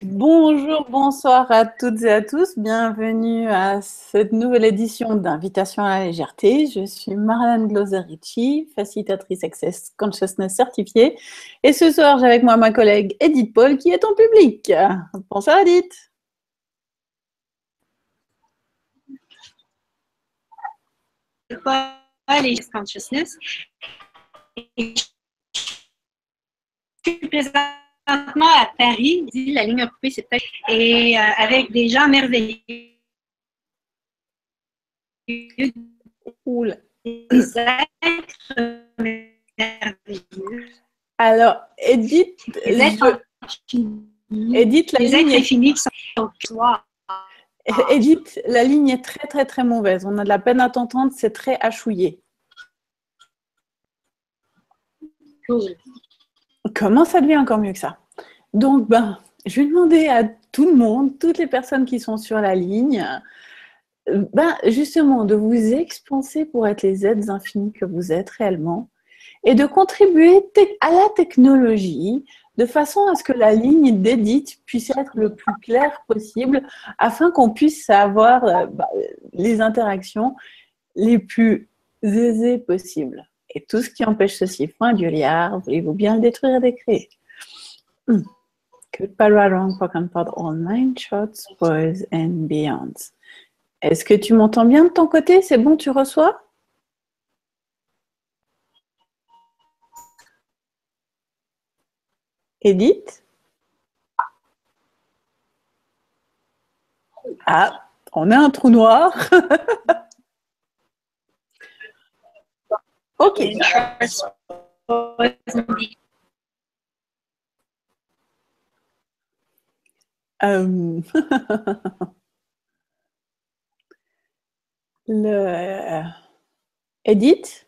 Bonjour, bonsoir à toutes et à tous. Bienvenue à cette nouvelle édition d'Invitation à la légèreté. Je suis Marlène Gloser-Ritchie, facilitatrice Access Consciousness certifiée. Et ce soir, j'ai avec moi ma collègue Edith Paul qui est en public. Bonsoir Edith. Les consciousness. Et je suis présentement à Paris. La ligne occupée, c'est peut-être. Et avec des gens merveilleux. Cool. Des êtres merveilleux. Alors, Edith, Edith, la ligne est... infinis qui sont au soir. Edith, la ligne est très mauvaise. On a de la peine à t'entendre, c'est très hachouillé. Cool. Comment ça devient encore mieux que ça? Donc, je vais demander à tout le monde, toutes les personnes qui sont sur la ligne, justement, de vous expanser pour être les êtres infinis que vous êtes réellement et de contribuer à la technologie de façon à ce que la ligne d'Edith puisse être le plus claire possible afin qu'on puisse avoir les interactions les plus aisées possibles. Et tout ce qui empêche ceci, point du liard, voulez-vous bien le détruire et décréer. Goodbye, wrong, broken part, all nine shots, boys and beyonds. Est-ce que tu m'entends bien de ton côté? C'est bon, tu reçois? Edith? Ah, on a un trou noir. Ok. Edith?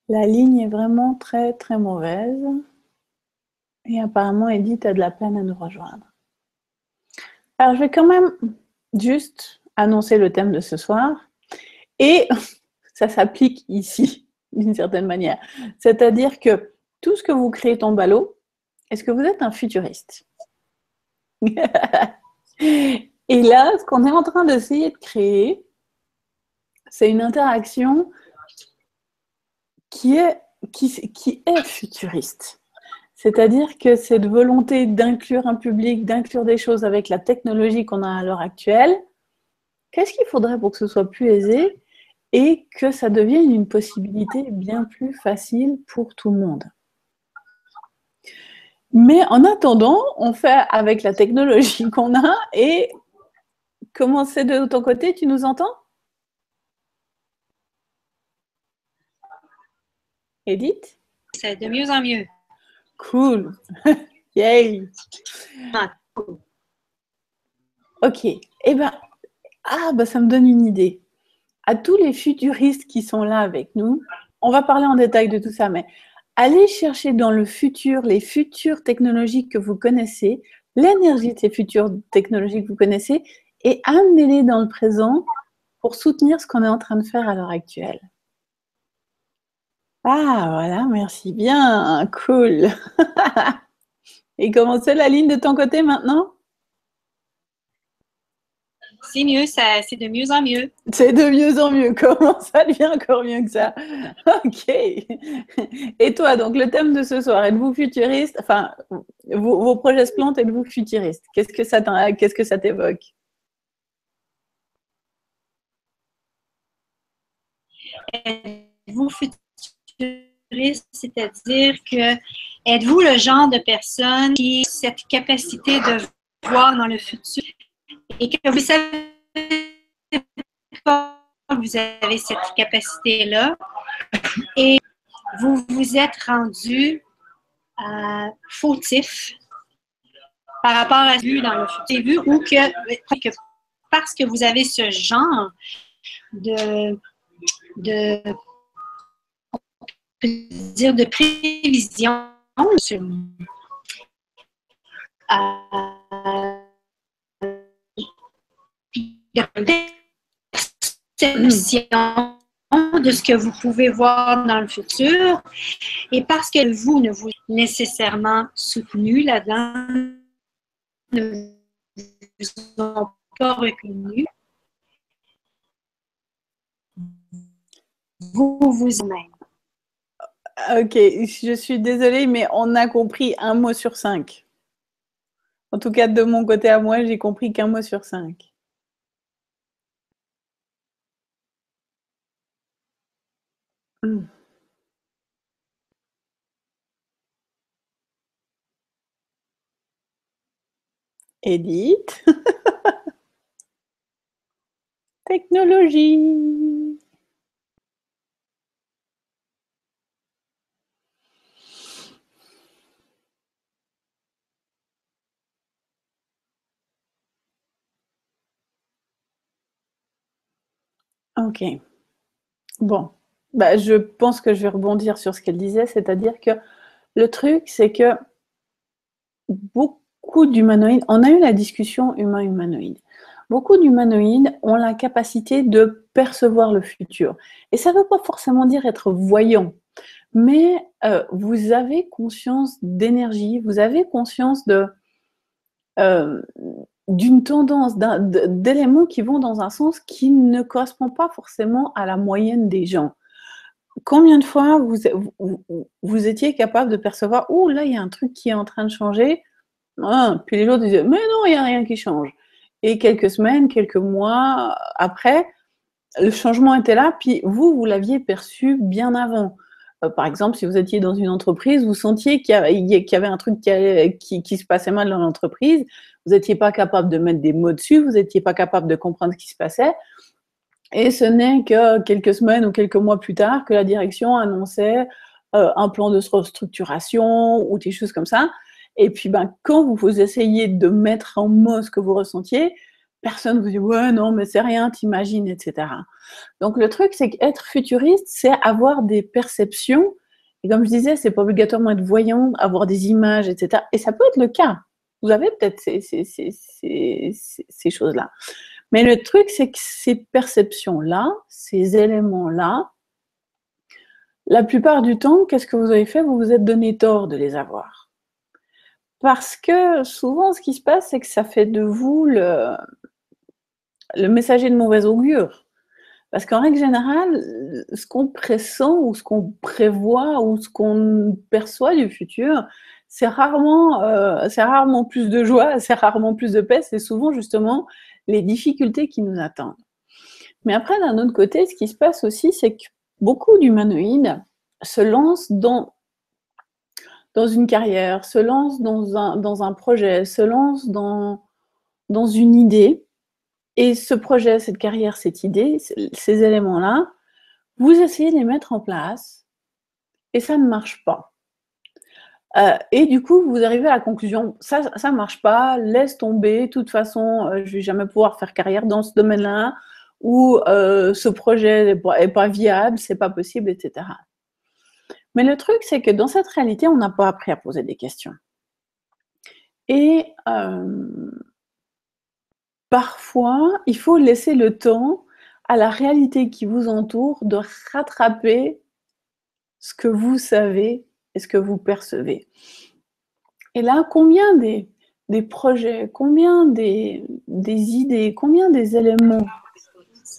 La ligne est vraiment très mauvaise. Et apparemment, Edith a de la peine à nous rejoindre. Alors, je vais quand même juste annoncer le thème de ce soir. Et ça s'applique ici, d'une certaine manière. C'est-à-dire que tout ce que vous créez tombe à l'eau. Est-ce que vous êtes un futuriste? Et là, ce qu'on est en train d'essayer de créer, c'est une interaction qui est futuriste. C'est-à-dire que cette volonté d'inclure un public, d'inclure des choses avec la technologie qu'on a à l'heure actuelle, qu'est-ce qu'il faudrait pour que ce soit plus aisé et que ça devienne une possibilité bien plus facile pour tout le monde? Mais en attendant, on fait avec la technologie qu'on a. Et comment c'est de ton côté? Tu nous entends, Edith? C'est de mieux en mieux. Cool. Yay. Ok. Eh ben, ça me donne une idée. À tous les futuristes qui sont là avec nous, on va parler en détail de tout ça, mais allez chercher dans le futur les futures technologies que vous connaissez, l'énergie de ces futures technologies que vous connaissez, et amenez-les dans le présent pour soutenir ce qu'on est en train de faire à l'heure actuelle. Ah, voilà, merci bien, cool. Et comment c'est la ligne de ton côté maintenant? C'est mieux, c'est de mieux en mieux. C'est de mieux en mieux. Comment ça devient encore mieux que ça? Ok. Et toi, donc le thème de ce soir, êtes-vous futuriste? Enfin, vos projets se plantent, êtes-vous futuriste? Qu'est-ce que ça t'évoque? Êtes-vous futuriste, c'est-à-dire que êtes-vous le genre de personne qui a cette capacité de voir dans le futur et que vous savez pas que vous avez cette capacité-là et vous vous êtes rendu fautif par rapport à ce vu dans le futur, ou que parce que vous avez ce genre de prévision sur de perception de ce que vous pouvez voir dans le futur. Et parce que vous ne vous nécessairement soutenu là-dedans, ne vous ont pas reconnu, vous-même. Ok, je suis désolée, mais on a compris 1 mot sur 5. En tout cas, de mon côté à moi, j'ai compris qu'1 mot sur 5. Edith. Technologie. Ok. Bon. Bah, je pense que je vais rebondir sur ce qu'elle disait, c'est-à-dire que le truc, c'est que beaucoup d'humanoïdes, on a eu la discussion humain-humanoïde. Beaucoup d'humanoïdes ont la capacité de percevoir le futur. Et ça ne veut pas forcément dire être voyant, mais vous avez conscience d'énergie, vous avez conscience d'une tendance, d'éléments qui vont dans un sens qui ne correspond pas forcément à la moyenne des gens. Combien de fois vous étiez capable de percevoir « Oh, là, il y a un truc qui est en train de changer », puis les autres disaient « Mais non, il n'y a rien qui change ». Et quelques semaines, quelques mois après, le changement était là, puis vous l'aviez perçu bien avant. Par exemple, si vous étiez dans une entreprise, vous sentiez qu'il y avait un truc qui se passait mal dans l'entreprise, vous n'étiez pas capable de mettre des mots dessus, vous n'étiez pas capable de comprendre ce qui se passait, et ce n'est que quelques semaines ou quelques mois plus tard que la direction annonçait un plan de restructuration ou des choses comme ça. Et puis, quand vous essayez de mettre en mots ce que vous ressentiez, personne vous dit « Ouais, non, mais c'est rien, t'imagines, etc. » Donc, le truc, c'est qu'être futuriste, c'est avoir des perceptions. Et comme je disais, c'est pas obligatoirement être voyant, avoir des images, etc. Et ça peut être le cas. Vous avez peut-être ces choses-là. Mais le truc, c'est que ces perceptions-là, ces éléments-là, la plupart du temps, qu'est-ce que vous avez fait? Vous vous êtes donné tort de les avoir. Parce que souvent, ce qui se passe, c'est que ça fait de vous le messager de mauvais augure. Parce qu'en règle générale, ce qu'on pressent ou ce qu'on prévoit ou ce qu'on perçoit du futur, c'est rarement plus de joie, c'est rarement plus de paix, c'est souvent justement les difficultés qui nous attendent. Mais après, d'un autre côté, ce qui se passe aussi, c'est que beaucoup d'humanoïdes se lancent dans une carrière, se lancent dans un projet, se lancent dans une idée. Et ce projet, cette carrière, cette idée, ces éléments-là, vous essayez de les mettre en place et ça ne marche pas. Et du coup, vous arrivez à la conclusion, ça ne marche pas, laisse tomber, de toute façon, je ne vais jamais pouvoir faire carrière dans ce domaine-là, ou ce projet n'est pas viable, c'est pas possible, etc. Mais le truc, c'est que dans cette réalité, on n'a pas appris à poser des questions. Et parfois, il faut laisser le temps à la réalité qui vous entoure de rattraper ce que vous savez et ce que vous percevez. Et là, combien des projets, combien des idées, combien des éléments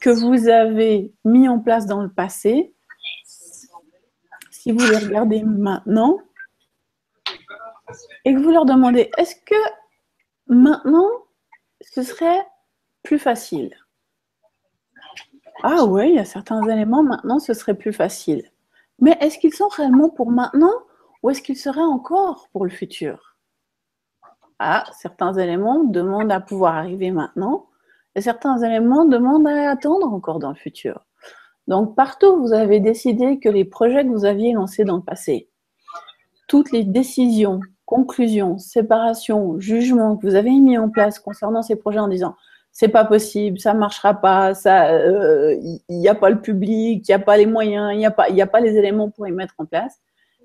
que vous avez mis en place dans le passé, si vous les regardez maintenant, et que vous leur demandez, est-ce que maintenant, ce serait plus facile? Ah oui, il y a certains éléments, maintenant, ce serait plus facile. Mais est-ce qu'ils sont réellement pour maintenant ou est-ce qu'ils seraient encore pour le futur? Ah, certains éléments demandent à pouvoir arriver maintenant et certains éléments demandent à attendre encore dans le futur. Donc, partout où vous avez décidé que les projets que vous aviez lancés dans le passé, toutes les décisions, conclusions, séparations, jugements que vous avez mis en place concernant ces projets en disant c'est pas possible, ça marchera pas, il n'y a pas le public, il n'y a pas les moyens, il n'y a pas les éléments pour y mettre en place.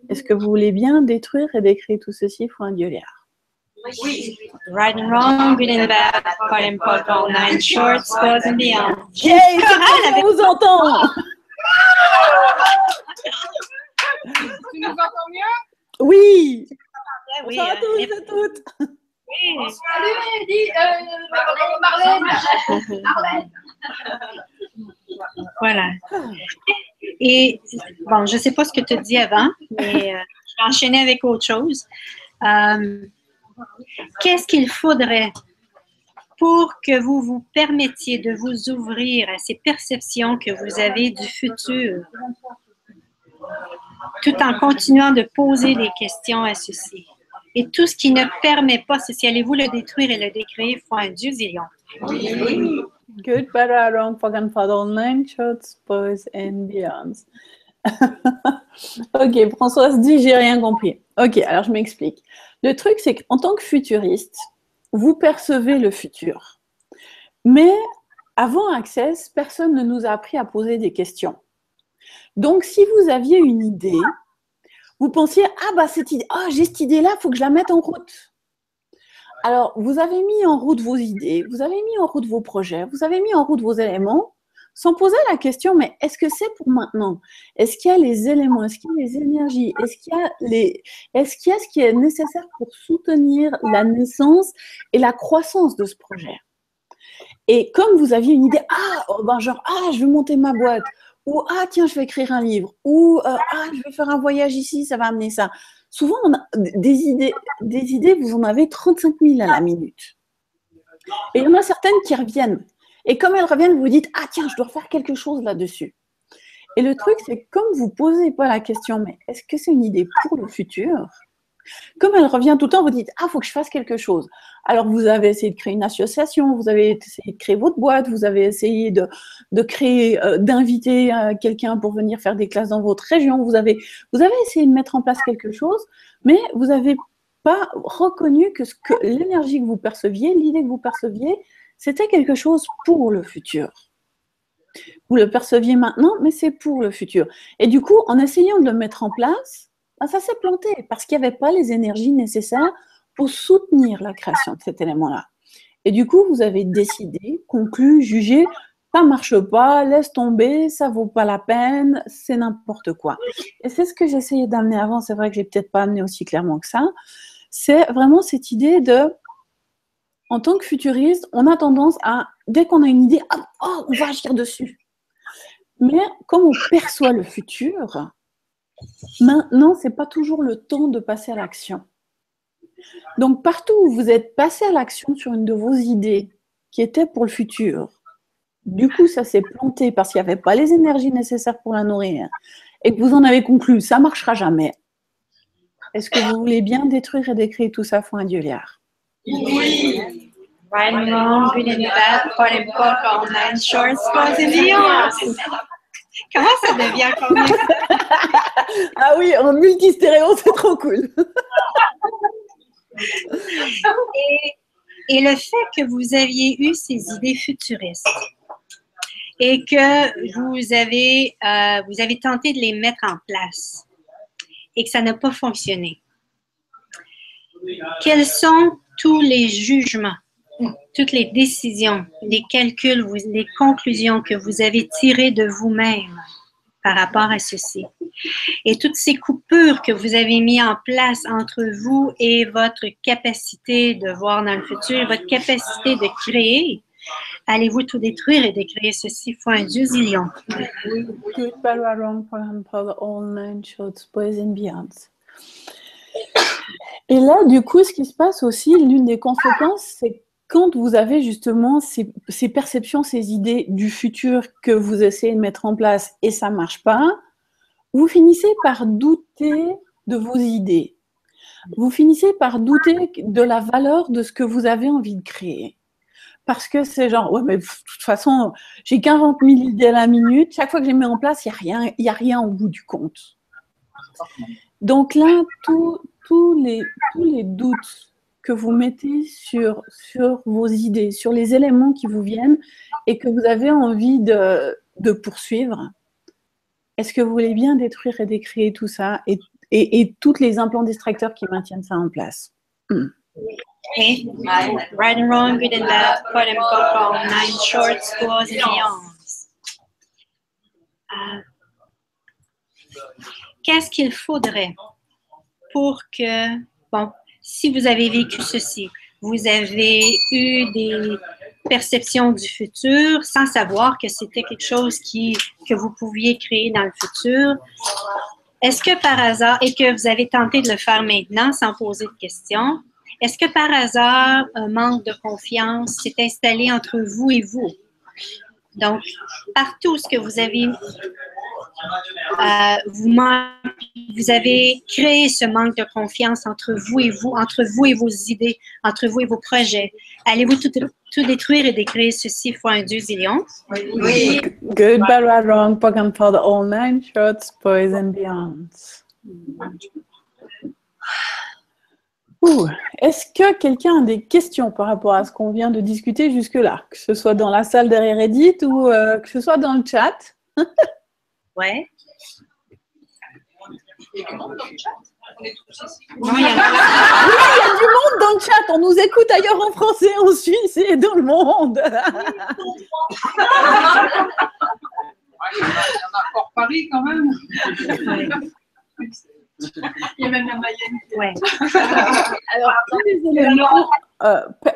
Est-ce que vous voulez bien détruire et décrire tout ceci pour un dieuliard? Oui. Right and wrong, good and bad, part and part, all nine shorts, goes and beyond. Yay, on vous entend! Tu nous entends mieux? Oui. Oui, Bonsoir à tous et toutes. oui. Salut, dis, Marlène. Voilà. Et bon, je ne sais pas ce que tu as dit avant, mais je vais enchaîner avec autre chose. Qu'est-ce qu'il faudrait pour que vous vous permettiez de vous ouvrir à ces perceptions que vous avez du futur, tout en continuant de poser des questions à ceci? Et tout ce qui ne permet pas ceci, allez-vous le détruire et le décréer fois un Dieu zillion? Good, better, wrong, fucking father, nine shorts, boys and beyonds. Ok, Françoise dit, j'ai rien compris. Ok, alors je m'explique. Le truc, c'est qu'en tant que futuriste, vous percevez le futur. Mais avant Access, personne ne nous a appris à poser des questions. Donc, si vous aviez une idée, vous pensiez, ah bah cette idée, oh, j'ai cette idée-là, il faut que je la mette en route. Alors, vous avez mis en route vos idées, vous avez mis en route vos projets, vous avez mis en route vos éléments, sans poser la question, mais est-ce que c'est pour maintenant? Est-ce qu'il y a les éléments? Est-ce qu'il y a les énergies? Est-ce qu'il y a ce qui est nécessaire pour soutenir la naissance et la croissance de ce projet? Et comme vous aviez une idée, je vais monter ma boîte, ou ah, tiens, je vais écrire un livre, ou je vais faire un voyage ici, ça va amener ça. Souvent, on a des idées, vous en avez 35 000 à la minute. Et il y en a certaines qui reviennent. Et comme elles reviennent, vous vous dites, ah tiens, je dois faire quelque chose là-dessus. Et le truc, c'est que comme vous ne posez pas la question, mais est-ce que c'est une idée pour le futur? Comme elle revient tout le temps, vous dites, ah, il faut que je fasse quelque chose. Alors, vous avez essayé de créer une association, vous avez essayé de créer votre boîte, vous avez essayé de créer, d'inviter quelqu'un pour venir faire des classes dans votre région, vous avez essayé de mettre en place quelque chose, mais vous n'avez pas reconnu que l'énergie que vous perceviez, l'idée que vous perceviez, c'était quelque chose pour le futur. Vous le perceviez maintenant, mais c'est pour le futur. Et du coup, en essayant de le mettre en place, ça s'est planté parce qu'il n'y avait pas les énergies nécessaires pour soutenir la création de cet élément-là. Et du coup, vous avez décidé, conclu, jugé, ça ne marche pas, laisse tomber, ça ne vaut pas la peine, c'est n'importe quoi. Et c'est ce que j'essayais d'amener avant, c'est vrai que je ne l'ai peut-être pas amené aussi clairement que ça, c'est vraiment cette idée de, en tant que futuriste, on a tendance à, dès qu'on a une idée, on va agir dessus. Mais comme on perçoit le futur, maintenant, ce n'est pas toujours le temps de passer à l'action. Donc, partout où vous êtes passé à l'action sur une de vos idées qui était pour le futur, du coup, ça s'est planté parce qu'il n'y avait pas les énergies nécessaires pour la nourrir et que vous en avez conclu, ça ne marchera jamais. Est-ce que vous voulez bien détruire et décréer tout ça, foi un Dieu liard? Oui. Right and wrong, good and bad, pot and pot, all nine shorts, boys and beyonds. Comment ça devient comme ça? Ah oui, en multistéréo, c'est trop cool. Et le fait que vous aviez eu ces idées futuristes et que vous avez tenté de les mettre en place et que ça n'a pas fonctionné, quels sont tous les jugements, toutes les décisions, les calculs, les conclusions que vous avez tirées de vous-même par rapport à ceci? Et toutes ces coupures que vous avez mises en place entre vous et votre capacité de voir dans le futur, votre capacité de créer, allez-vous tout détruire et décréer ceci fois un Dieu zillion? Good, bad, wrong, all nine shorts, boys and beyonds. Et là, du coup, ce qui se passe aussi, l'une des conséquences, c'est quand vous avez justement ces perceptions, ces idées du futur que vous essayez de mettre en place et ça ne marche pas, vous finissez par douter de vos idées. Vous finissez par douter de la valeur de ce que vous avez envie de créer. Parce que c'est genre, ouais, mais de toute façon, j'ai 40 000 idées à la minute, chaque fois que je les mets en place, il n'y a rien au bout du compte. Donc là, tous les doutes que vous mettez sur vos idées, sur les éléments qui vous viennent et que vous avez envie de poursuivre, est-ce que vous voulez bien détruire et décréer tout ça et tous les implants distracteurs qui maintiennent ça en place? Okay. Right and wrong, good and bad, pot and pot, all nine shorts, boys and beyonds. qu'est-ce qu'il faudrait pour que, bon, si vous avez vécu ceci, vous avez eu des perceptions du futur sans savoir que c'était quelque chose que vous pouviez créer dans le futur, est-ce que par hasard, et que vous avez tenté de le faire maintenant sans poser de questions, est-ce que par hasard, un manque de confiance s'est installé entre vous et vous? Donc, partout ce que vous avez, vous avez créé ce manque de confiance entre vous et vos idées, entre vous et vos projets. Allez-vous tout détruire et décréer ceci fois un Dieu zillion? Oui. Good, bad, right, wrong, Pokemon for the all nine shorts, boys and beyonds. Est-ce que quelqu'un a des questions par rapport à ce qu'on vient de discuter jusque-là? Que ce soit dans la salle derrière Edith ou que ce soit dans le chat? Ouais. Il y a du monde dans le chat. Non, il y a... Oui, il y a du monde dans le chat. On nous écoute ailleurs en français, en Suisse et dans le monde. Il y en a hors Paris quand même. Il y a même la Mayenne. Ouais. Alors, les éléments,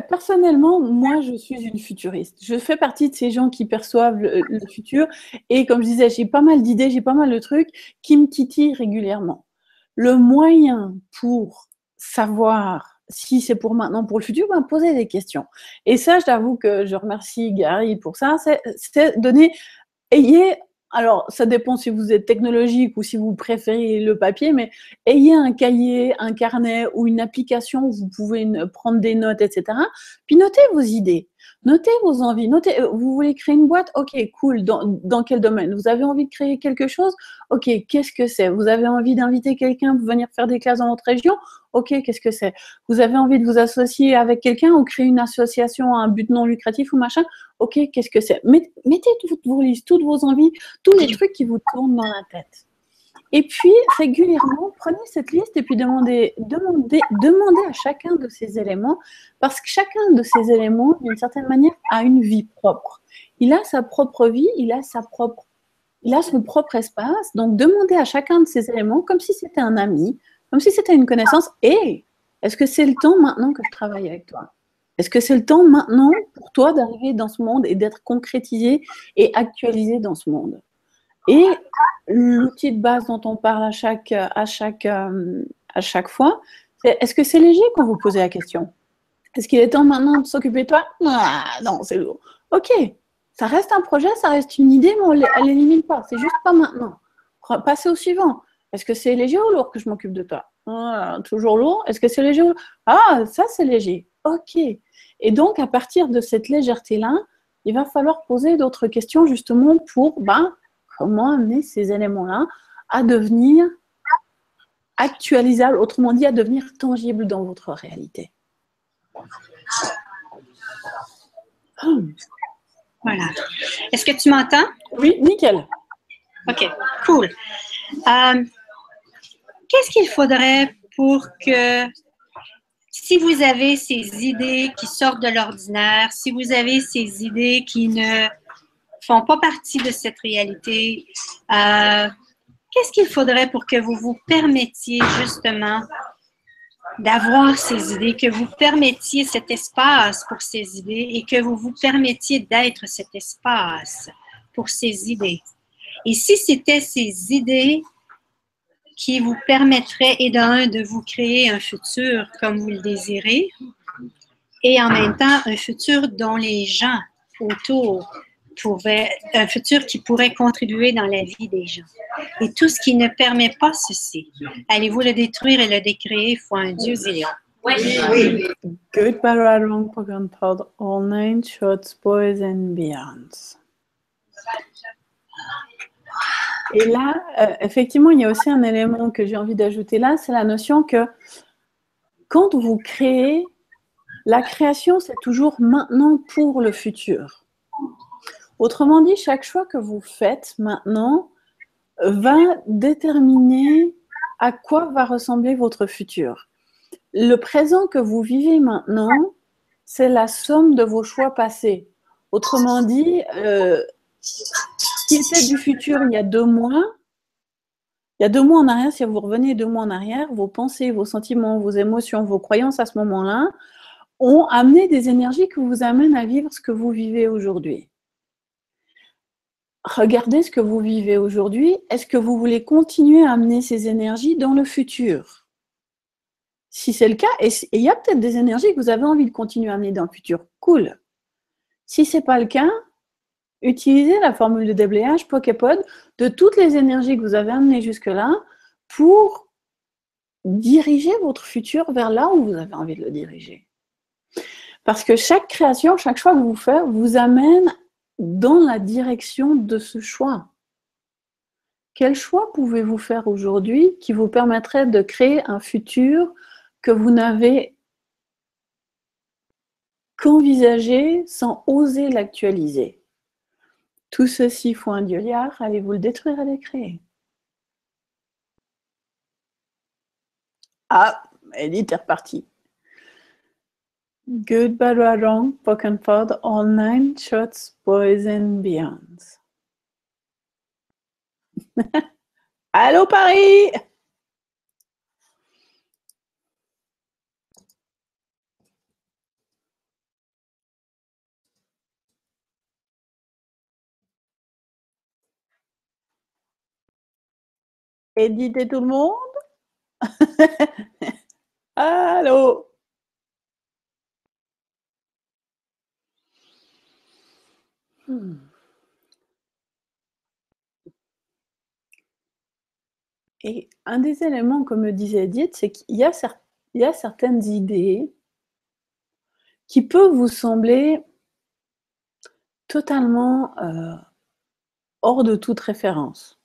personnellement, moi, je suis une futuriste. Je fais partie de ces gens qui perçoivent le futur. Et comme je disais, j'ai pas mal d'idées, j'ai pas mal de trucs qui me titillent régulièrement. Le moyen pour savoir si c'est pour maintenant, pour le futur, ben, poser des questions. Et ça, je t'avoue que je remercie Gary pour ça. C'est donner, alors, ça dépend si vous êtes technologique ou si vous préférez le papier, mais ayez un cahier, un carnet ou une application où vous pouvez prendre des notes, etc. Puis notez vos idées, notez vos envies, notez, vous voulez créer une boîte? Ok, cool, dans quel domaine? Vous avez envie de créer quelque chose? Ok, qu'est-ce que c'est? Vous avez envie d'inviter quelqu'un pour venir faire des classes dans votre région? Ok, qu'est-ce que c'est? Vous avez envie de vous associer avec quelqu'un ou créer une association à un but non lucratif ou machin? Ok, qu'est-ce que c'est? Mettez toutes vos listes, toutes vos envies, tous les trucs qui vous tournent dans la tête. Et puis, régulièrement, prenez cette liste et puis demandez à chacun de ces éléments, parce que chacun de ces éléments, d'une certaine manière, a une vie propre. Il a sa propre vie, il a son propre espace. Donc, demandez à chacun de ces éléments, comme si c'était un ami, comme si c'était une connaissance. Et est-ce que c'est le temps maintenant que je travaille avec toi? Est-ce que c'est le temps maintenant pour toi d'arriver dans ce monde et d'être concrétisé et actualisé dans ce monde? Et l'outil de base dont on parle à chaque fois, c'est est-ce que c'est léger quand vous posez la question? Est-ce qu'il est temps maintenant de s'occuper de toi? Non, c'est lourd. Ok, ça reste un projet, ça reste une idée, mais on ne l'élimine pas. C'est juste pas maintenant. Passez au suivant. Est-ce que c'est léger ou lourd que je m'occupe de toi? Toujours lourd. Est-ce que c'est léger ou... Ah, ça c'est léger. Ok. Et donc, à partir de cette légèreté-là, il va falloir poser d'autres questions justement pour comment amener ces éléments-là à devenir actualisables, autrement dit, à devenir tangibles dans votre réalité. Voilà. Est-ce que tu m'entends? Oui, nickel. OK, cool. Qu'est-ce qu'il faudrait pour que, si vous avez ces idées qui sortent de l'ordinaire, si vous avez ces idées qui ne font pas partie de cette réalité, qu'est-ce qu'il faudrait pour que vous vous permettiez justement d'avoir ces idées, que vous permettiez cet espace pour ces idées et que vous vous permettiez d'être cet espace pour ces idées? Et si c'était ces idées qui vous permettraient, et d'un, de vous créer un futur comme vous le désirez, et en même temps un futur dont les gens autour un futur qui pourrait contribuer dans la vie des gens. Et tout ce qui ne permet pas ceci, allez-vous le détruire et le décréer fois un Dieu zillion? Oui. Good, bad, right, wrong, Pokemon for all nine shorts, boys and beyonds. Et là, effectivement, il y a aussi un élément que j'ai envie d'ajouter là, c'est la notion que quand vous créez, la création, c'est toujours maintenant pour le futur. Autrement dit, chaque choix que vous faites maintenant va déterminer à quoi va ressembler votre futur. Le présent que vous vivez maintenant, c'est la somme de vos choix passés. Autrement dit, ce qui était du futur il y a 2 mois Il y a 2 mois en arrière, si vous revenez 2 mois en arrière, vos pensées, vos sentiments, vos émotions, vos croyances à ce moment-là ont amené des énergies qui vous amènent à vivre ce que vous vivez aujourd'hui. Regardez ce que vous vivez aujourd'hui. Est-ce que vous voulez continuer à amener ces énergies dans le futur? Si c'est le cas, et il y a peut-être des énergies que vous avez envie de continuer à amener dans le futur. Cool. Si ce n'est pas le cas, utilisez la formule de déblayage Poképod de toutes les énergies que vous avez amenées jusque-là pour diriger votre futur vers là où vous avez envie de le diriger. Parce que chaque création, chaque choix que vous faites vous amène dans la direction de ce choix. Quel choix pouvez-vous faire aujourd'hui qui vous permettrait de créer un futur que vous n'avez qu'envisagé sans oser l'actualiser? Tout ceci faut un dieu-liard, allez-vous le détruire et le créer? Ah, Edith est repartie. Good, bad, or wrong, spoken for all 9 shots, boys and beyonds. Allô Paris! Edith et tout le monde? Allô? Et un des éléments, comme le disait Edith, c'est qu'il y a certaines idées qui peuvent vous sembler totalement hors de toute référence.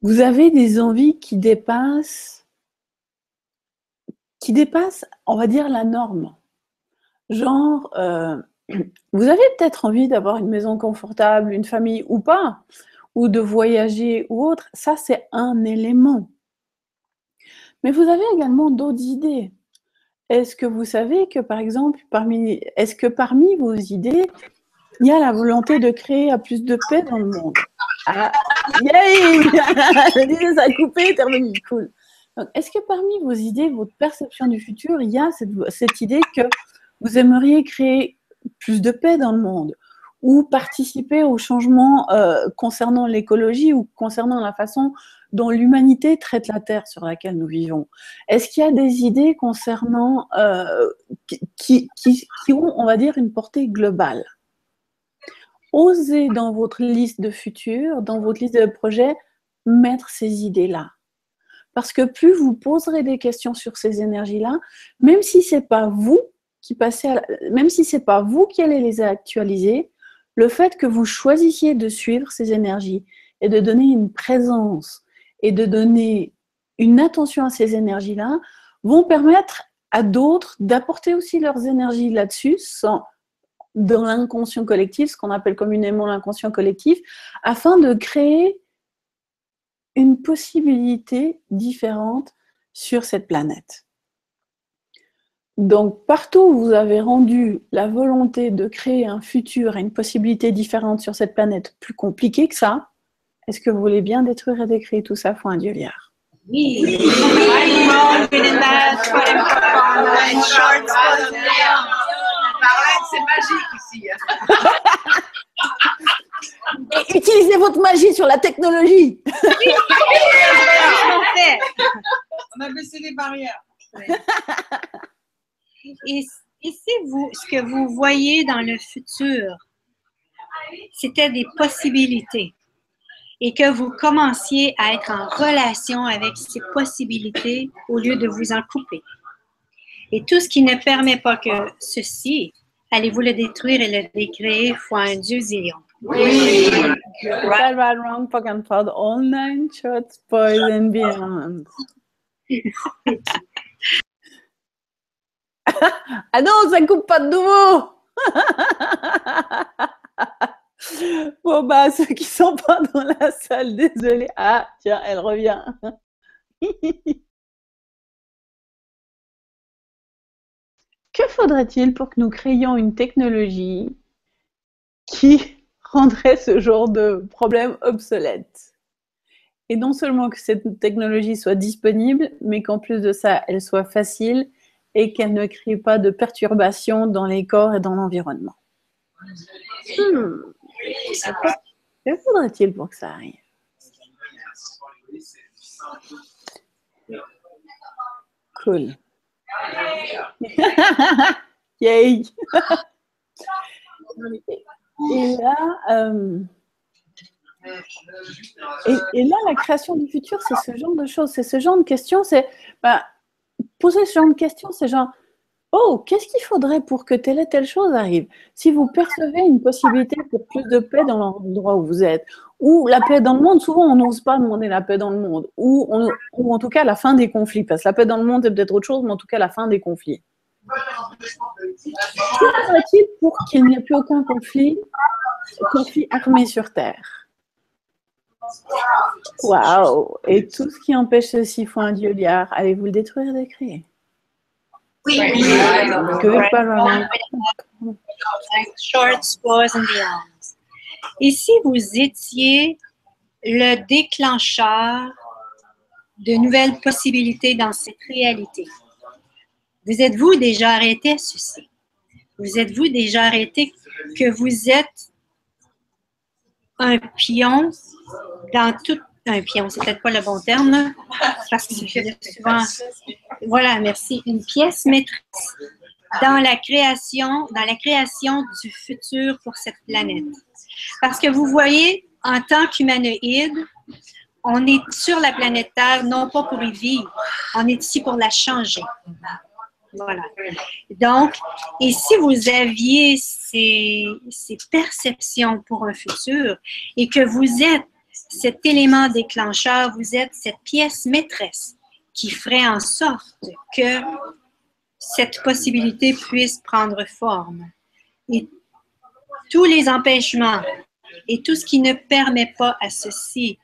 Vous avez des envies qui dépassent, on va dire, la norme. Genre, vous avez peut-être envie d'avoir une maison confortable, une famille ou pas, ou de voyager ou autre, ça c'est un élément. Mais vous avez également d'autres idées. Est-ce que vous savez que, par exemple, parmi vos idées, il y a la volonté de créer plus de paix dans le monde? Ah, yay! Je disais, ça a coupé, t'es revenu, cool. Donc, est-ce que parmi vos idées, votre perception du futur, il y a cette idée que vous aimeriez créer plus de paix dans le monde ou participer au changement concernant l'écologie ou concernant la façon dont l'humanité traite la Terre sur laquelle nous vivons? Est-ce qu'il y a des idées concernant qui ont, on va dire, une portée globale? Osez dans votre liste de futurs, dans votre liste de projets, mettre ces idées-là. Parce que plus vous poserez des questions sur ces énergies-là, même si c'est pas vous qui même si c'est pas vous qui allez les actualiser, le fait que vous choisissiez de suivre ces énergies et de donner une présence et de donner une attention à ces énergies-là vont permettre à d'autres d'apporter aussi leurs énergies là-dessus, dans l'inconscient collectif, ce qu'on appelle communément l'inconscient collectif, afin de créer une possibilité différente sur cette planète. Donc, partout où vous avez rendu la volonté de créer un futur et une possibilité différente sur cette planète plus compliquée que ça, est-ce que vous voulez bien détruire et décréer tout ça, faut un dieu-liard? Oui. C'est magique ici. Et utilisez votre magie sur la technologie. On a baissé les barrières. Et si ce que vous voyez dans le futur, c'était des possibilités et que vous commenciez à être en relation avec ces possibilités au lieu de vous en couper. Et tout ce qui ne permet pas que ceci, allez-vous le détruire et le décréer fois un dieu zillion. Oui. Right, right, wrong, fuck and fud, all 9 shots, boys and beyond. Ah non, ça coupe pas de nouveau. Bon bah, ceux qui sont pas dans la salle, désolé. Ah, tiens, elle revient. Que faudrait-il pour que nous créions une technologie qui rendrait ce genre de problème obsolète? Et non seulement que cette technologie soit disponible, mais qu'en plus de ça, elle soit facile et qu'elle ne crée pas de perturbations dans les corps et dans l'environnement. Que faudrait-il pour que ça arrive? Cool. Yay! Et là, et là, la création du futur, c'est ce genre de choses, c'est ce genre de questions, c'est poser ce genre de questions, c'est genre, oh, qu'est-ce qu'il faudrait pour que telle et telle chose arrive? Si vous percevez une possibilité pour plus de paix dans l'endroit où vous êtes, ou la paix dans le monde, souvent on n'ose pas demander la paix dans le monde, ou en tout cas la fin des conflits, parce que la paix dans le monde c'est peut-être autre chose, mais en tout cas la fin des conflits. Que faudrait-il pour qu'il n'y ait plus aucun conflit armé sur Terre? Waouh! Et tout ce qui empêche ceci faut un dieu liard. Allez-vous le détruire et décrire? Oui. Short scores and beyond. Et si vous étiez le déclencheur de nouvelles possibilités dans cette réalité, vous êtes-vous déjà arrêté à ceci? Vous êtes-vous déjà arrêté que vous êtes un pion dans tout... Un pion, c'est peut-être pas le bon terme, là, parce que souvent... Voilà, merci. Une pièce maîtresse dans la création du futur pour cette planète. Parce que vous voyez, en tant qu'humanoïde, on est sur la planète Terre, non pas pour y vivre, on est ici pour la changer. Voilà. Donc, et si vous aviez ces perceptions pour un futur et que vous êtes cet élément déclencheur, vous êtes cette pièce maîtresse qui ferait en sorte que cette possibilité puisse prendre forme. Et tous les empêchements et tout ce qui ne permet pas à ceci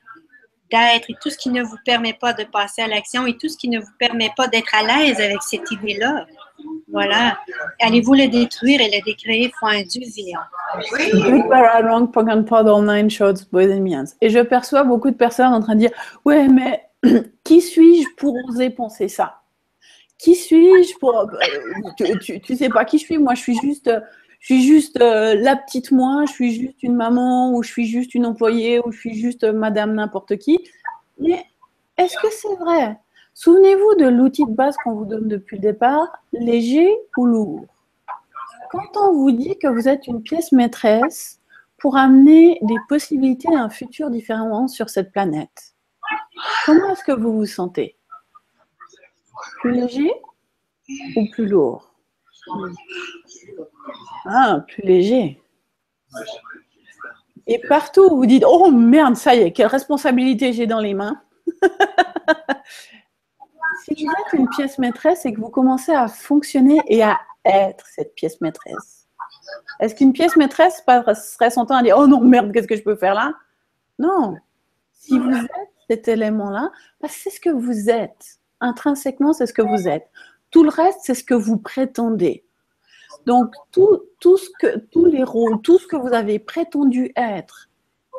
d'être et tout ce qui ne vous permet pas de passer à l'action et tout ce qui ne vous permet pas d'être à l'aise avec cette idée-là, voilà. Allez-vous le détruire et le décréer fois un Dieu vivant. Good, bad, wrong, punk and pod, all nine shorts, boys and millions. Et je perçois beaucoup de personnes en train de dire « Ouais, mais qui suis-je pour oser penser ça? Qui suis-je pour… tu sais pas qui je suis, moi je suis juste la petite moi, je suis juste une maman, ou je suis juste une employée, ou je suis juste madame n'importe qui. » Mais est-ce que c'est vrai? Souvenez-vous de l'outil de base qu'on vous donne depuis le départ, léger ou lourd. Quand on vous dit que vous êtes une pièce maîtresse pour amener des possibilités d'un futur différent sur cette planète, comment est-ce que vous vous sentez? Plus léger ou plus lourd? Ah, plus léger. Et partout où vous dites « Oh merde, ça y est, quelle responsabilité j'ai dans les mains !» Si vous êtes une pièce maîtresse et que vous commencez à fonctionner et à être cette pièce maîtresse, est-ce qu'une pièce maîtresse serait son temps à dire « Oh non, merde, qu'est-ce que je peux faire là ?» Non. Si vous êtes cet élément-là, parce que c'est ce que vous êtes. Intrinsèquement, c'est ce que vous êtes. Tout le reste, c'est ce que vous prétendez. Donc, tous les rôles, tout ce que vous avez prétendu être,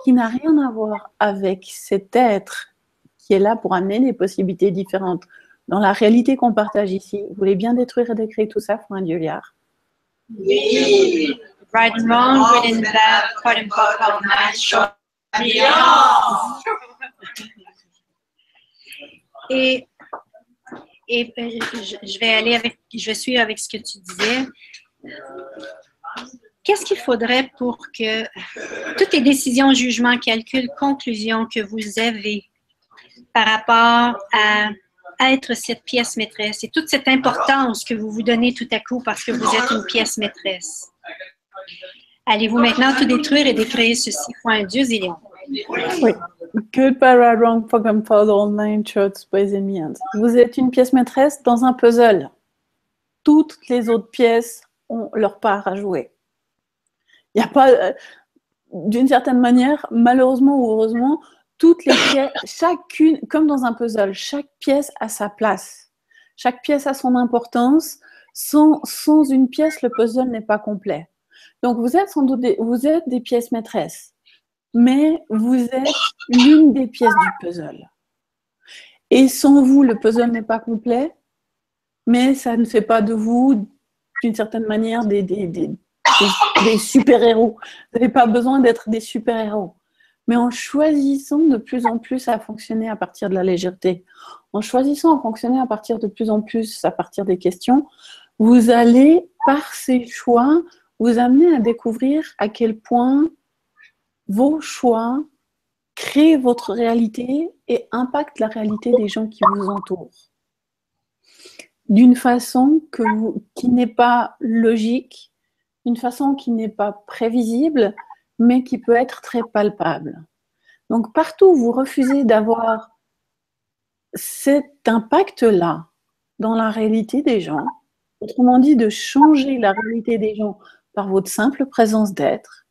qui n'a rien à voir avec cet être qui est là pour amener des possibilités différentes dans la réalité qu'on partage ici. Vous voulez bien détruire et décrire tout ça pour un dieu liard? Oui. Right and wrong, good and bad, quote and quote, all nine shorts and beyond. Et je vais suivre avec ce que tu disais. Qu'est-ce qu'il faudrait pour que toutes les décisions, jugements, calculs, conclusions que vous avez par rapport à être cette pièce maîtresse et toute cette importance que vous vous donnez tout à coup parce que vous êtes une pièce maîtresse, allez-vous maintenant tout détruire et décréer ceci pour un Dieu zélion? Oui. Good, bad, right, wrong, program, pod, all nine shorts, boys and millions. Vous êtes une pièce maîtresse dans un puzzle. Toutes les autres pièces ont leur part à jouer. Il n'y a pas, d'une certaine manière, malheureusement ou heureusement, toutes les pièces, chacune, comme dans un puzzle, chaque pièce a sa place. Chaque pièce a son importance. Sans une pièce, le puzzle n'est pas complet. Donc, vous êtes sans doute vous êtes des pièces maîtresses. mais vous êtes l'une des pièces du puzzle. Et sans vous, le puzzle n'est pas complet, mais ça ne fait pas de vous, d'une certaine manière, des super-héros. Vous n'avez pas besoin d'être des super-héros. Mais en choisissant de plus en plus à fonctionner à partir de la légèreté, en choisissant à fonctionner à partir de plus en plus à partir des questions, vous allez, par ces choix, vous amener à découvrir à quel point vos choix créent votre réalité et impactent la réalité des gens qui vous entourent. D'une façon qui n'est pas logique, d'une façon qui n'est pas prévisible, mais qui peut être très palpable. Donc, partout où vous refusez d'avoir cet impact-là dans la réalité des gens, autrement dit, de changer la réalité des gens par votre simple présence d'être,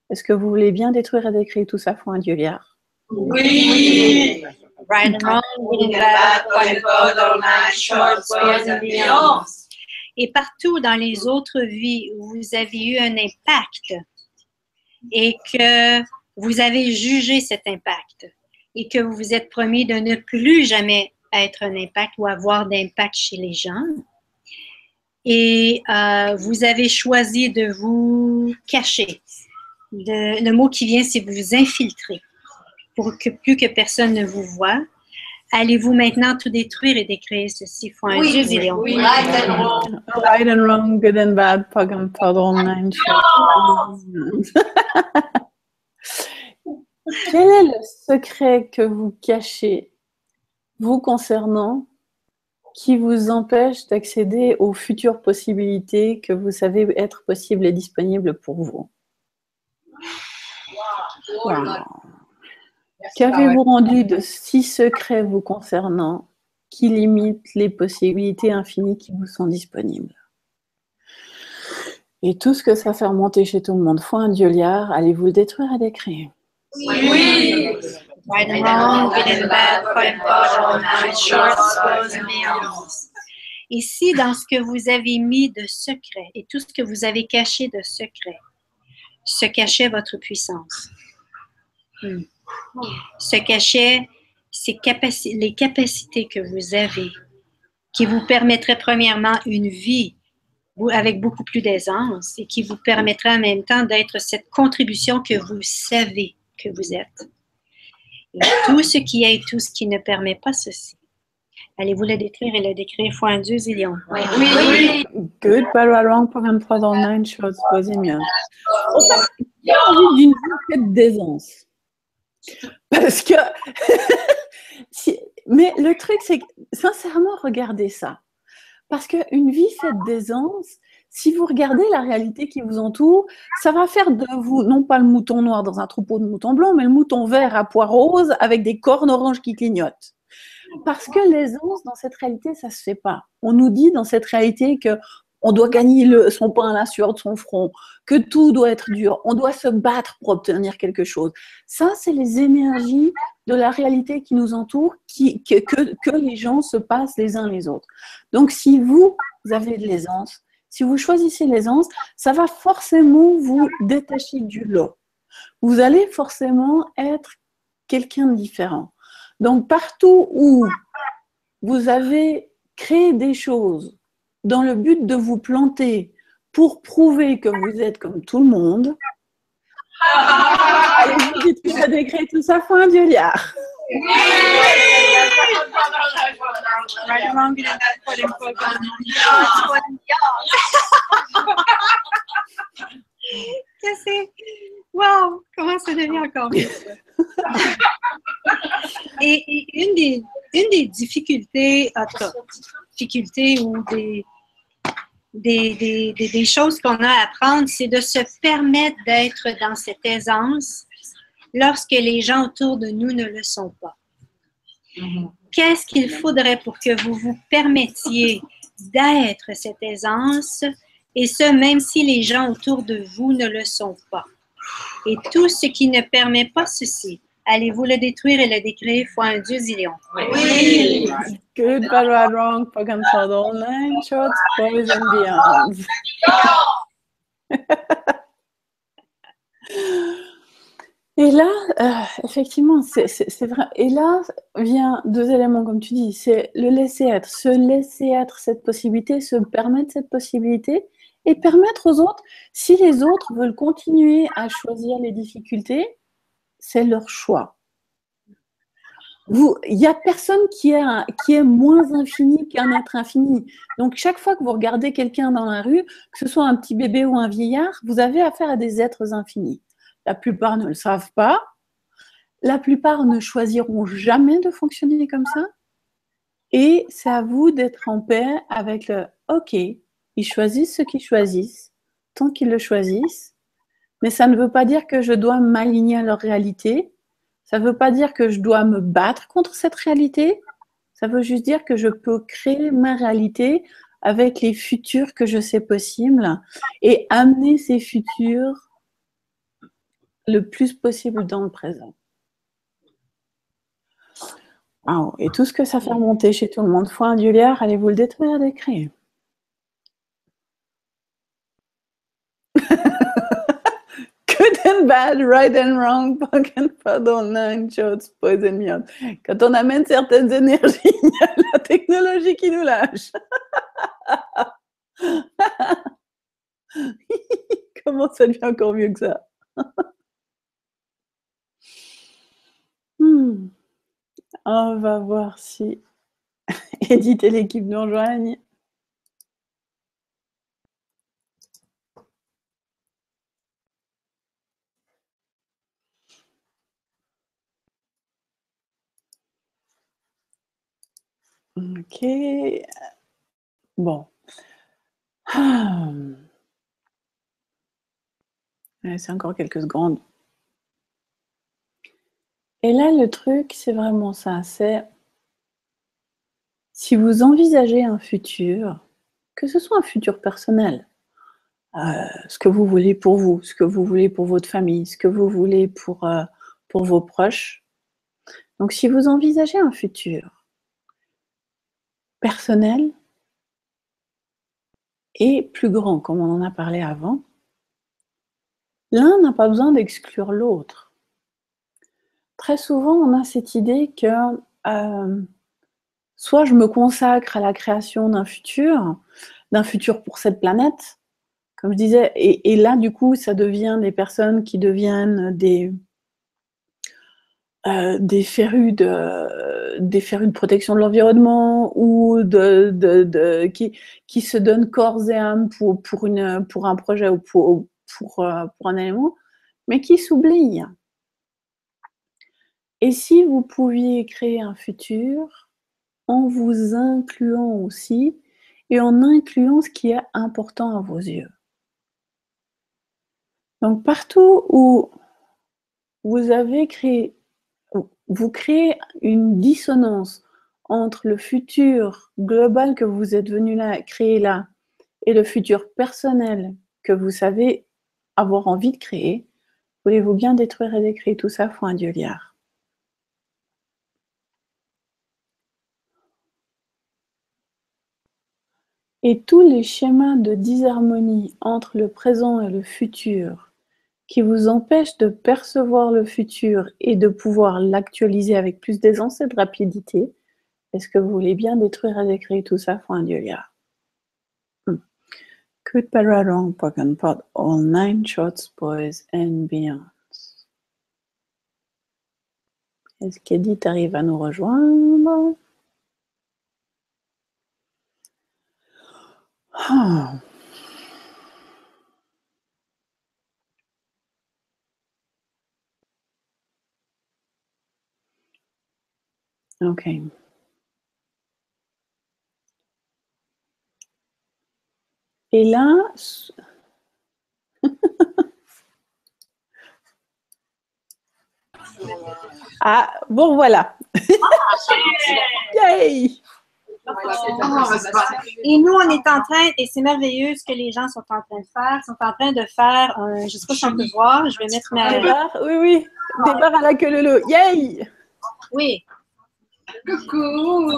est-ce que vous voulez bien détruire et décrire tout ça pour un Dieu liard? Oui! Right and wrong, good and bad, point and code, all night, short, boys and beyond. Et partout dans les autres vies où vous avez eu un impact et que vous avez jugé cet impact et que vous vous êtes promis de ne plus jamais être un impact ou avoir d'impact chez les gens, et vous avez choisi de vous cacher. Le mot qui vient, c'est vous infiltrer pour que plus que personne ne vous voit. Allez-vous maintenant tout détruire et décréer ceci? Faut un Dieu, Zélion. Oui, right and wrong. Right and wrong, good and bad, pug and puddle, nine shorts. Quel est le secret que vous cachez, vous concernant, qui vous empêche d'accéder aux futures possibilités que vous savez être possibles et disponibles pour vous? Wow. Qu'avez-vous rendu de si secret vous concernant qui limite les possibilités infinies qui vous sont disponibles? Et tout ce que ça fait remonter chez tout le monde, faut un Dieu liard, allez-vous le détruire et décrire? Oui! Right and wrong, good and bad, point and code, all night, short, boys and beyond. Et si dans ce que vous avez mis de secret et tout ce que vous avez caché de secret se cachait votre puissance? Se cachait les capacités que vous avez qui vous permettraient premièrement une vie avec beaucoup plus d'aisance et qui vous permettraient en même temps d'être cette contribution que vous savez que vous êtes. Et tout ce qui est et tout ce qui ne permet pas ceci, allez-vous le détruire et le décrire fois un Dieu zillion? Oui. Oui. Good, bad, right, wrong, programme 3 dans 9, shorts, boys and beyond. J'ai envie d'une vie d'aisance. Parce que, mais le truc, c'est que, sincèrement, regardez ça. Parce qu'une vie faite d'aisance, si vous regardez la réalité qui vous entoure, ça va faire de vous, non pas le mouton noir dans un troupeau de moutons blancs, mais le mouton vert à pois rose avec des cornes oranges qui clignotent. Parce que l'aisance, dans cette réalité, ça ne se fait pas. On nous dit dans cette réalité que on doit gagner son pain à la sueur de son front, que tout doit être dur, on doit se battre pour obtenir quelque chose. Ça, c'est les énergies de la réalité qui nous entoure, que les gens se passent les uns les autres. Donc, si vous avez de l'aisance, si vous choisissez l'aisance, ça va forcément vous détacher du lot. Vous allez forcément être quelqu'un de différent. Donc, partout où vous avez créé des choses dans le but de vous planter pour prouver que vous êtes comme tout le monde, allez-vous détruire et décrire tout ça, faut un Dieu liard. Wow, comment ça devient encore mieux ça? Et une des difficultés, ou des choses qu'on a à apprendre, c'est de se permettre d'être dans cette aisance lorsque les gens autour de nous ne le sont pas. Qu'est-ce qu'il faudrait pour que vous vous permettiez d'être cette aisance, et ce, même si les gens autour de vous ne le sont pas? Et tout ce qui ne permet pas ceci, allez-vous le détruire et le décrire fois un Dieu zillion? Oui! Good, bad, right, wrong, program all 9, shorts, boys and beyond. Et là, effectivement, c'est vrai. Et là, vient deux éléments, comme tu dis. C'est le laisser être, se laisser être cette possibilité, se permettre cette possibilité et permettre aux autres, si les autres veulent continuer à choisir les difficultés, c'est leur choix. Il n'y a personne qui est moins infini qu'un être infini. Donc, chaque fois que vous regardez quelqu'un dans la rue, que ce soit un petit bébé ou un vieillard, vous avez affaire à des êtres infinis. La plupart ne le savent pas. La plupart ne choisiront jamais de fonctionner comme ça. Et c'est à vous d'être en paix avec le OK, ils choisissent ce qu'ils choisissent, tant qu'ils le choisissent. Mais ça ne veut pas dire que je dois m'aligner à leur réalité. Ça ne veut pas dire que je dois me battre contre cette réalité. Ça veut juste dire que je peux créer ma réalité avec les futurs que je sais possibles et amener ces futurs le plus possible dans le présent. Wow. Et tout ce que ça fait remonter chez tout le monde. Foi indulaire, allez vous le détruire, décrire. Good and bad, right and wrong, punk and paddle, nine shots, poison beyond. Quand on amène certaines énergies, il y a la technologie qui nous lâche. Comment ça devient encore mieux que ça? On va voir si Edith et l'équipe nous rejoignent. Ok. Bon. C'est encore quelques secondes. Et là, le truc, c'est vraiment ça. C'est si vous envisagez un futur, que ce soit un futur personnel, ce que vous voulez pour vous, ce que vous voulez pour votre famille, ce que vous voulez pour vos proches. Donc, si vous envisagez un futur personnel et plus grand, comme on en a parlé avant, l'un n'a pas besoin d'exclure l'autre. Très souvent, on a cette idée que soit je me consacre à la création d'un futur pour cette planète, comme je disais, et là, du coup, ça devient des personnes qui deviennent des férus de protection de l'environnement ou qui se donnent corps et âme pour un projet ou pour un élément, mais qui s'oublient. Et si vous pouviez créer un futur en vous incluant aussi et en incluant ce qui est important à vos yeux. Donc partout où vous créez une dissonance entre le futur global que vous êtes venu créer là et le futur personnel que vous savez avoir envie de créer, voulez-vous bien détruire et décrire tout ça, foi indulaire. Et tous les schémas de disharmonie entre le présent et le futur qui vous empêchent de percevoir le futur et de pouvoir l'actualiser avec plus d'aisance et de rapidité, est-ce que vous voulez bien détruire et décrire tout ça, foi indulaire? Good, bad, right, wrong, pock and pot, all 9 shots, boys and beyond. Est-ce qu'Edith arrive à nous rejoindre? Oh. Ok. Et là, ah, bon voilà. Yay! Et nous, on est en train, et c'est merveilleux ce que les gens sont en train de faire. Ils sont en train de faire, je ne sais pas si on peut voir, je vais mettre ma... Des barres, oui, des barres à la queue leu. Yay! Oui. Coucou!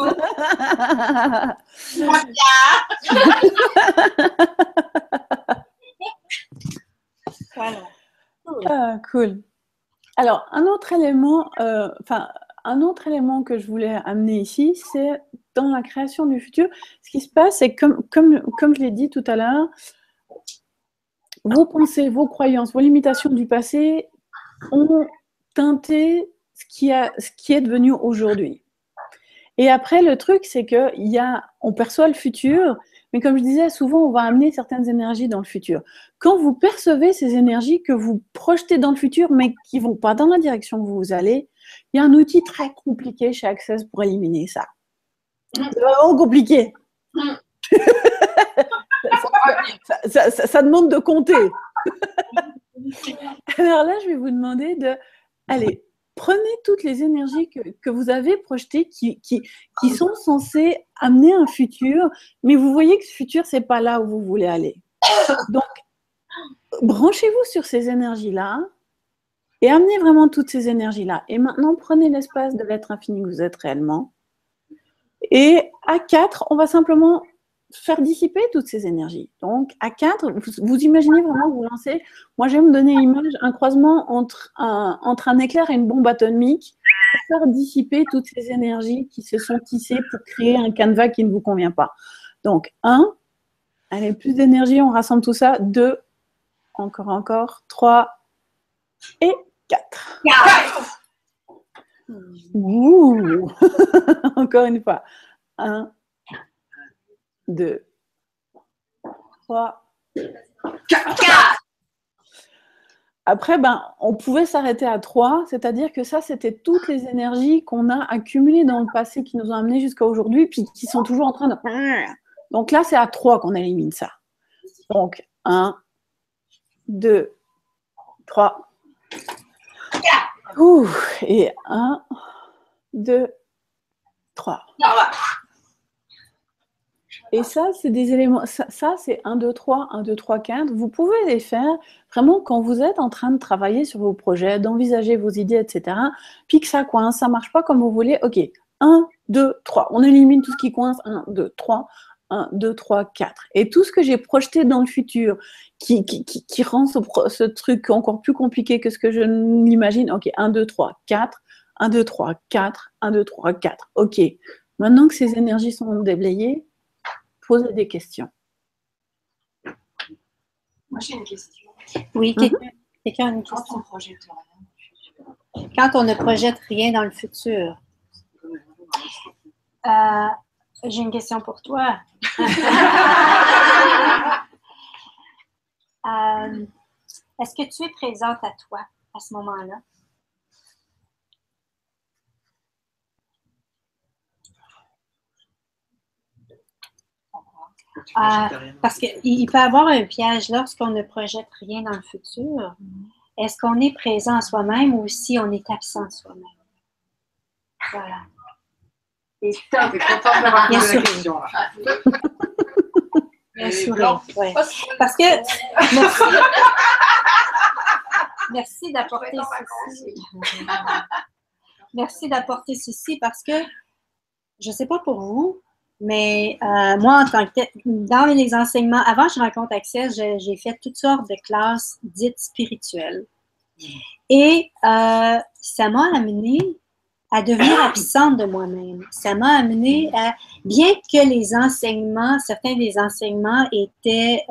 Voilà. Ah, cool. Alors, un autre élément, un autre élément que je voulais amener ici, c'est dans la création du futur. Ce qui se passe, c'est comme je l'ai dit tout à l'heure, vos pensées, vos croyances, vos limitations du passé ont teinté ce qui est devenu aujourd'hui. Et après, le truc, c'est qu'on perçoit le futur, mais comme je disais, souvent, on va amener certaines énergies dans le futur. Quand vous percevez ces énergies que vous projetez dans le futur, mais qui ne vont pas dans la direction où vous allez, il y a un outil très compliqué chez Access pour éliminer ça. C'est vraiment compliqué. Ça demande de compter. Alors là, je vais vous demander allez, prenez toutes les énergies que vous avez projetées qui sont censées amener un futur, mais vous voyez que ce futur, ce n'est pas là où vous voulez aller. Donc, branchez-vous sur ces énergies-là et amenez vraiment toutes ces énergies-là. Et maintenant, prenez l'espace de l'être infini que vous êtes réellement. Et à 4, on va simplement faire dissiper toutes ces énergies. Donc, à 4, vous imaginez vraiment que vous lancez, moi j'aime donner l'image, un croisement entre un éclair et une bombe atomique pour faire dissiper toutes ces énergies qui se sont tissées pour créer un canevas qui ne vous convient pas. Donc, 1, allez, plus d'énergie, on rassemble tout ça. 2, encore, 3 et 4. Ouh. Encore une fois. 1, 2, 3, 4. Après, on pouvait s'arrêter à 3, c'est-à-dire que ça, c'était toutes les énergies qu'on a accumulées dans le passé qui nous ont amenés jusqu'à aujourd'hui, puis qui sont toujours en train de... Donc là, c'est à 3 qu'on élimine ça. Donc, 1, 2, 3, 4. Ouh, et 1, 2, 3. Et ça, c'est des éléments, ça c'est 1, 2, 3, 1, 2, 3, 4. Vous pouvez les faire vraiment quand vous êtes en train de travailler sur vos projets, d'envisager vos idées, etc. Puis que ça coince, ça ne marche pas comme vous voulez. OK, 1, 2, 3. On élimine tout ce qui coince. 1, 2, 3. 1, 2, 3, 4. Et tout ce que j'ai projeté dans le futur qui rend ce truc encore plus compliqué que ce que je l'imagine. OK, 1, 2, 3, 4. 1, 2, 3, 4. 1, 2, 3, 4. OK. Maintenant que ces énergies sont déblayées, posez des questions. Moi, j'ai une question. Oui, quelqu'un a une question. Quand on projette rien, quand on ne projette rien dans le futur. J'ai une question pour toi. Est-ce que tu es présente à toi à ce moment-là? Parce qu'il peut y avoir un piège lorsqu'on ne projette rien dans le futur. Est-ce qu'on est présent à soi-même ou si on est absent à soi-même? Voilà. Et putain, t'es content d'avoir Bien posé sûr. la question, là. Bien sûr, ouais. Parce que merci d'apporter ceci. Merci d'apporter ceci parce que je ne sais pas pour vous, mais moi, en tant que dans les enseignements, avant que je rencontre Access, j'ai fait toutes sortes de classes dites spirituelles. Et ça m'a amené à devenir absente de moi-même. Ça m'a amené à, bien que les enseignements, certains des enseignements étaient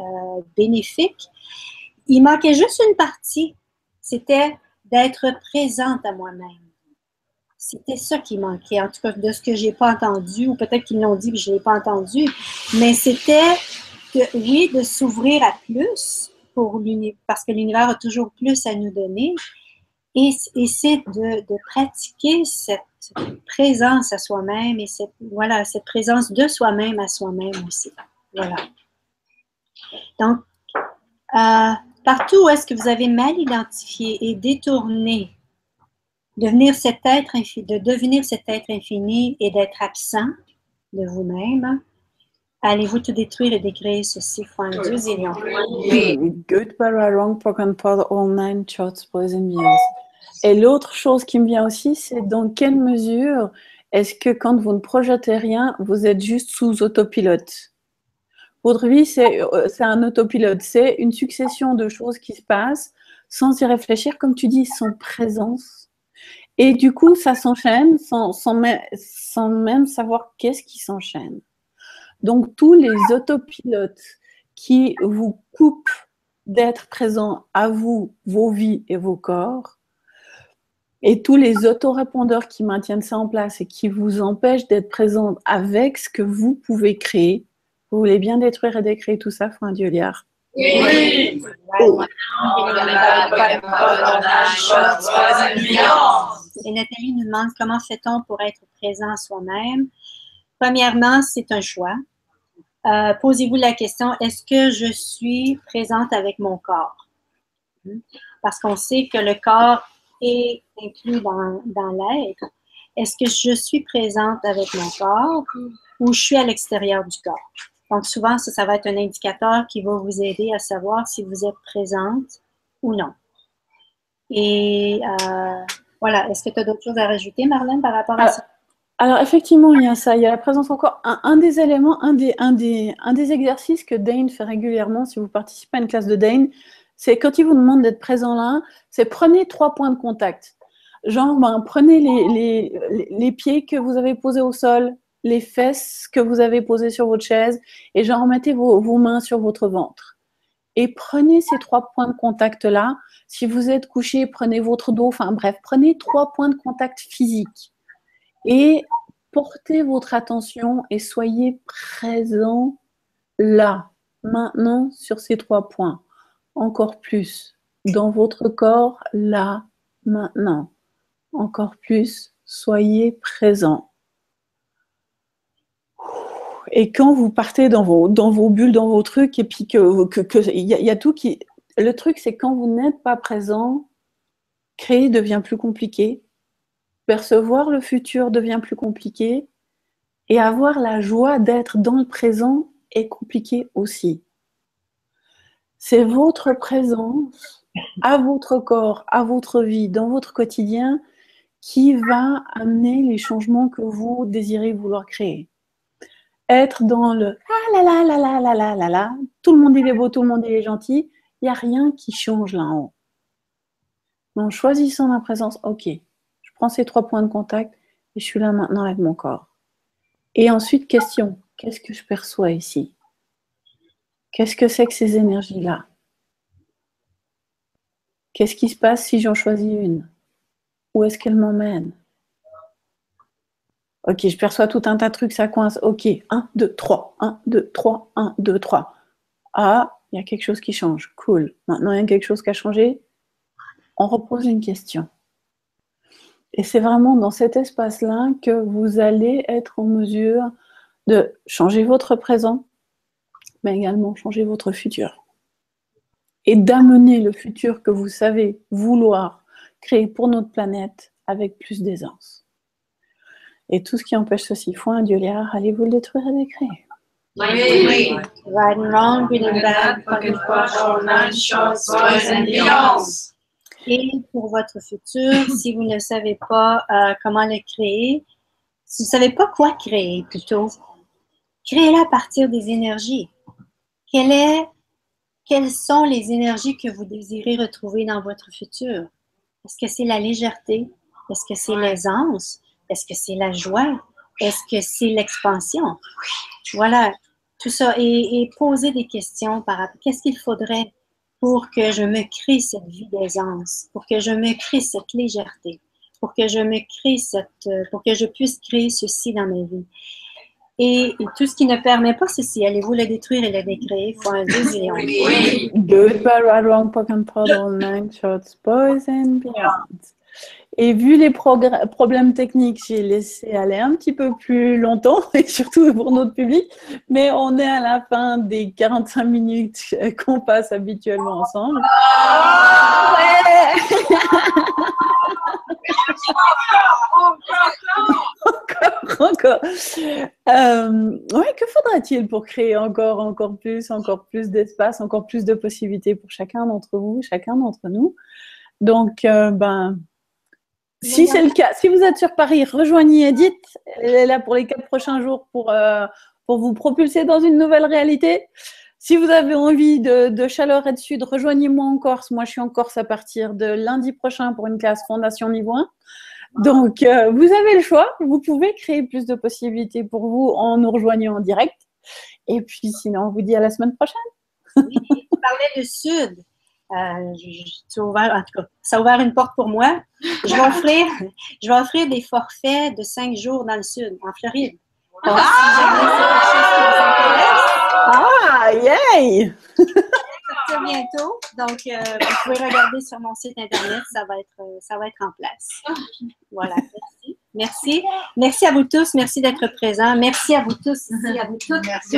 bénéfiques, il manquait juste une partie. C'était d'être présente à moi-même. C'était ça qui manquait, en tout cas de ce que je n'ai pas entendu, ou peut-être qu'ils l'ont dit et je ne l'ai pas entendu, mais c'était, oui, de s'ouvrir à plus, parce que l'univers a toujours plus à nous donner, et c'est de pratiquer cette présence à soi-même et cette présence de soi-même à soi-même aussi. Voilà. Donc, partout où est-ce que vous avez mal identifié et détourné de devenir cet être infini et d'être absent de vous-même, allez-vous tout détruire et décréer ceci, foi en Dieu et lion. Good, bad, wrong, broken part, all nine charts, boys and beings. Et l'autre chose qui me vient aussi, c'est dans quelle mesure est-ce que quand vous ne projetez rien, vous êtes juste sous autopilote? Votre vie, c'est un autopilote, c'est une succession de choses qui se passent sans y réfléchir, comme tu dis, sans présence. Et du coup, ça s'enchaîne sans même savoir qu'est-ce qui s'enchaîne. Donc, tous les autopilotes qui vous coupent d'être présents à vous, vos vies et vos corps, et tous les autorépondeurs qui maintiennent ça en place et qui vous empêchent d'être présents avec ce que vous pouvez créer. Vous voulez bien détruire et décréer tout ça, Fin Dioliard? Oui. Oh. Et Nathalie nous demande comment fait-on pour être présent à soi-même. Premièrement, c'est un choix. Posez-vous la question, est-ce que je suis présente avec mon corps? Parce qu'on sait que le corps est inclus dans l'être. Est-ce que je suis présente avec mon corps ou je suis à l'extérieur du corps? Donc, souvent, ça va être un indicateur qui va vous aider à savoir si vous êtes présente ou non. Et voilà, est-ce que tu as d'autres choses à rajouter, Marlène, par rapport à ça? Alors, effectivement, il y a ça. Il y a la présence au corps. Un des éléments, un des exercices que Dane fait régulièrement, si vous participez à une classe de Dane, c'est quand il vous demande d'être présent là, c'est prenez 3 points de contact. Genre, prenez les pieds que vous avez posés au sol, les fesses que vous avez posées sur votre chaise, et genre, mettez vos mains sur votre ventre. Et prenez ces 3 points de contact-là. Si vous êtes couché, prenez votre dos. Enfin bref, prenez 3 points de contact physiques. Et portez votre attention et soyez présent là, maintenant, sur ces 3 points. Encore plus, dans votre corps, là, maintenant. Encore plus, soyez présent. Et quand vous partez dans vos bulles, dans vos trucs, et puis il y a tout qui... Le truc, c'est quand vous n'êtes pas présent, créer devient plus compliqué. Percevoir le futur devient plus compliqué. Et avoir la joie d'être dans le présent est compliqué aussi. C'est votre présence à votre corps, à votre vie, dans votre quotidien qui va amener les changements que vous désirez vouloir créer. Être dans le ah là là là là là là là là, tout le monde il est beau, tout le monde il est gentil, il n'y a rien qui change là en haut. En choisissant ma présence, ok, je prends ces 3 points de contact et je suis là maintenant avec mon corps. Et ensuite, question, qu'est-ce que je perçois ici? Qu'est-ce que c'est que ces énergies-là? Qu'est-ce qui se passe si j'en choisis une? Où est-ce qu'elle m'emmène? Ok, je perçois tout un tas de trucs, ça coince. Ok, 1, 2, 3, 1, 2, 3, 1, 2, 3. Ah, il y a quelque chose qui change. Cool. Maintenant, il y a quelque chose qui a changé. On repose une question. Et c'est vraiment dans cet espace-là que vous allez être en mesure de changer votre présent, mais également changer votre futur. Et d'amener le futur que vous savez vouloir créer pour notre planète avec plus d'aisance. Et tout ce qui empêche ceci, Fin Dioliard, allez-vous le détruire et décréer. Oui. Right and wrong, good and bad, Pocket watch, all nine shorts, boys and beyonds. Et pour votre futur, si vous ne savez pas comment le créer, si vous ne savez pas quoi créer plutôt, créez-le à partir des énergies. Quelles sont les énergies que vous désirez retrouver dans votre futur? Est-ce que c'est la légèreté? Est-ce que c'est l'aisance? Est-ce que c'est la joie? Est-ce que c'est l'expansion? Voilà, tout ça. Et poser des questions par rapport. Qu'est-ce qu'il faudrait pour que je me crée cette vie d'aisance, pour que je me crée cette légèreté, pour que je puisse créer ceci dans ma vie. Et tout ce qui ne permet pas ceci, allez-vous le détruire et le décréer? Il faut un désir. Oui. Goodbye, right, wrong, poke and prod, all nine shorts, boys and beyond. Et vu les problèmes techniques, j'ai laissé aller un petit peu plus longtemps, et surtout pour notre public, mais on est à la fin des 45 minutes qu'on passe habituellement ensemble. Encore. Ouais, que faudra-t-il pour créer encore plus d'espace, encore plus de possibilités pour chacun d'entre vous, chacun d'entre nous. Donc, si c'est le cas, si vous êtes sur Paris, rejoignez Edith. Elle est là pour les 4 prochains jours pour vous propulser dans une nouvelle réalité. Si vous avez envie de chaleur et de sud, rejoignez-moi en Corse. Moi, je suis en Corse à partir de lundi prochain pour une classe Fondation niveau 1. Donc, vous avez le choix. Vous pouvez créer plus de possibilités pour vous en nous rejoignant en direct. Et puis, sinon, on vous dit à la semaine prochaine. Oui, tu parlais de Sud. Tu as ouvert, en tout cas, ça a ouvert une porte pour moi. Je vais offrir des forfaits de 5 jours dans le Sud, en Floride. Donc, si jamais c'est quelque chose qui vous intéresse, Yay! sortir bientôt. Donc, vous pouvez regarder sur mon site Internet, ça va être en place. Voilà, merci. Merci. Merci à vous tous. Merci d'être présents. Merci à vous tous ici, à vous toutes. Merci.